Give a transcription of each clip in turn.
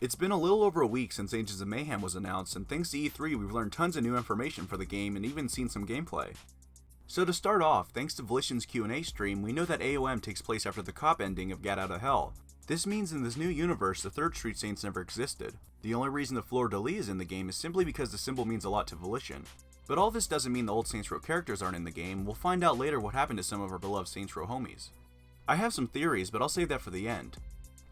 It's been a little over a week since Agents of Mayhem was announced, and thanks to E3 we've learned tons of new information for the game and even seen some gameplay. So to start off, thanks to Volition's Q&A stream, we know that AOM takes place after the cop ending of Get Out of Hell. This means in this new universe, the Third Street Saints never existed. The only reason the fleur-de-lis is in the game is simply because the symbol means a lot to Volition. But all this doesn't mean the old Saints Row characters aren't in the game. We'll find out later what happened to some of our beloved Saints Row homies. I have some theories, but I'll save that for the end.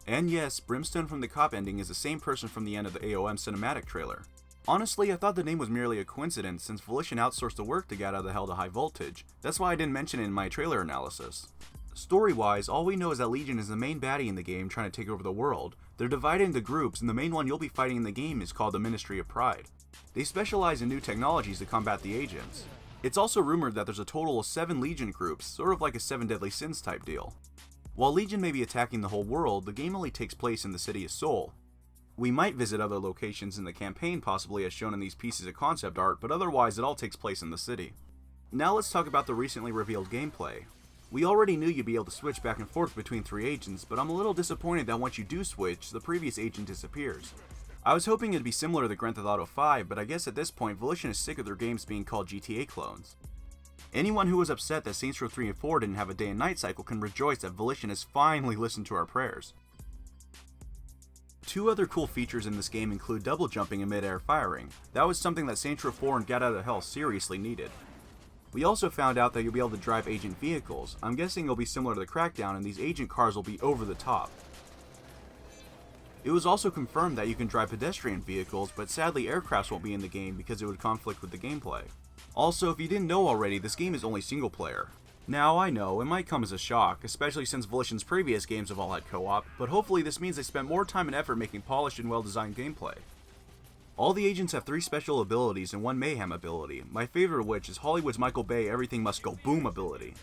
And yes, Brimstone from the cop ending is the same person from the end of the AOM cinematic trailer. Honestly, I thought the name was merely a coincidence since Volition outsourced the work to Get Out of Hell to High Voltage. That's why I didn't mention it in my trailer analysis. Story-wise, all we know is that Legion is the main baddie in the game trying to take over the world. They're divided into groups, and the main one you'll be fighting in the game is called the Ministry of Pride. They specialize in new technologies to combat the agents. It's also rumored that there's a total of 7 Legion groups, sort of like a 7 Deadly Sins type deal. While Legion may be attacking the whole world, the game only takes place in the city of Seoul. We might visit other locations in the campaign possibly as shown in these pieces of concept art, but otherwise it all takes place in the city. Now let's talk about the recently revealed gameplay. We already knew you'd be able to switch back and forth between 3 agents, but I'm a little disappointed that once you do switch, the previous agent disappears. I was hoping it'd be similar to Grand Theft Auto 5, but I guess at this point Volition is sick of their games being called GTA clones. Anyone who was upset that Saints Row 3 and 4 didn't have a day and night cycle can rejoice that Volition has finally listened to our prayers. 2 other cool features in this game include double jumping and mid-air firing. That was something that Saints Row 4 and Get Out of Hell seriously needed. We also found out that you'll be able to drive agent vehicles. I'm guessing it'll be similar to the Crackdown and these agent cars will be over the top. It was also confirmed that you can drive pedestrian vehicles, but sadly aircrafts won't be in the game because it would conflict with the gameplay. Also, if you didn't know already, this game is only single player. Now, I know, it might come as a shock, especially since Volition's previous games have all had co-op, but hopefully this means they spent more time and effort making polished and well-designed gameplay. All the agents have 3 special abilities and 1 Mayhem ability, my favorite of which is Hollywood's Michael Bay everything must go boom ability.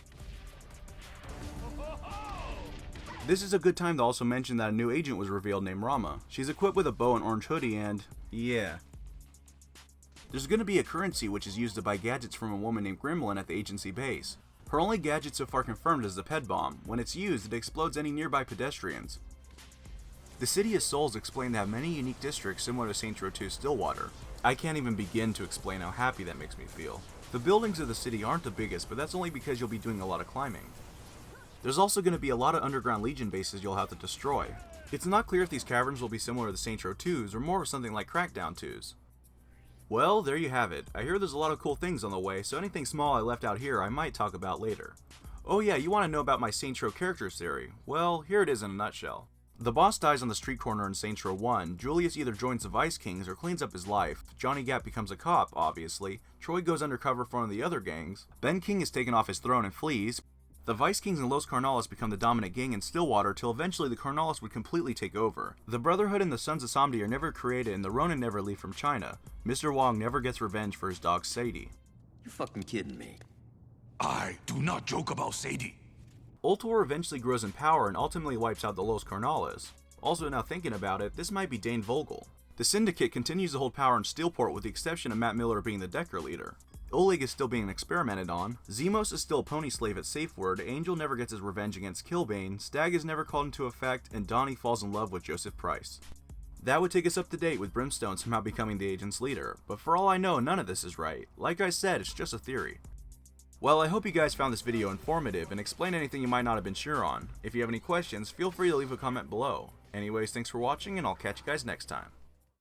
This is a good time to also mention that a new agent was revealed named Rama. She's equipped with a bow and orange hoodie and yeah. There's going to be a currency which is used to buy gadgets from a woman named Gremlin at the agency base. Her only gadget so far confirmed is the ped bomb. When it's used, it explodes any nearby pedestrians. The city of Seoul is explained to have many unique districts similar to Saints Row 2 Stillwater. I can't even begin to explain how happy that makes me feel. The buildings of the city aren't the biggest, but that's only because you'll be doing a lot of climbing. There's also going to be a lot of underground Legion bases you'll have to destroy. It's not clear if these caverns will be similar to the Saints Row 2s or more of something like Crackdown 2s. Well, there you have it. I hear there's a lot of cool things on the way, so anything small I left out here I might talk about later. Oh yeah, you want to know about my Saints Row characters theory? Well, here it is in a nutshell. The boss dies on the street corner in Saints Row 1, Julius either joins the Vice Kings or cleans up his life, Johnny Gat becomes a cop, obviously, Troy goes undercover for one of the other gangs, Ben King is taken off his throne and flees, the Vice Kings and Los Carnales become the dominant gang in Stillwater till eventually the Carnales would completely take over. The Brotherhood and the Sons of Samdi are never created and the Ronin never leave from China. Mr. Wong never gets revenge for his dog Sadie. You fucking kidding me? I do not joke about Sadie. Ultor eventually grows in power and ultimately wipes out the Los Carnales. Also, now thinking about it, this might be Dane Vogel. The Syndicate continues to hold power in Steelport with the exception of Matt Miller being the Decker leader. Oleg is still being experimented on, Zemos is still a pony slave at Safeword, Angel never gets his revenge against Killbane, Stag is never called into effect, and Donnie falls in love with Joseph Price. That would take us up to date with Brimstone somehow becoming the agent's leader, but for all I know, none of this is right. Like I said, it's just a theory. Well, I hope you guys found this video informative and explained anything you might not have been sure on. If you have any questions, feel free to leave a comment below. Anyways, thanks for watching and I'll catch you guys next time.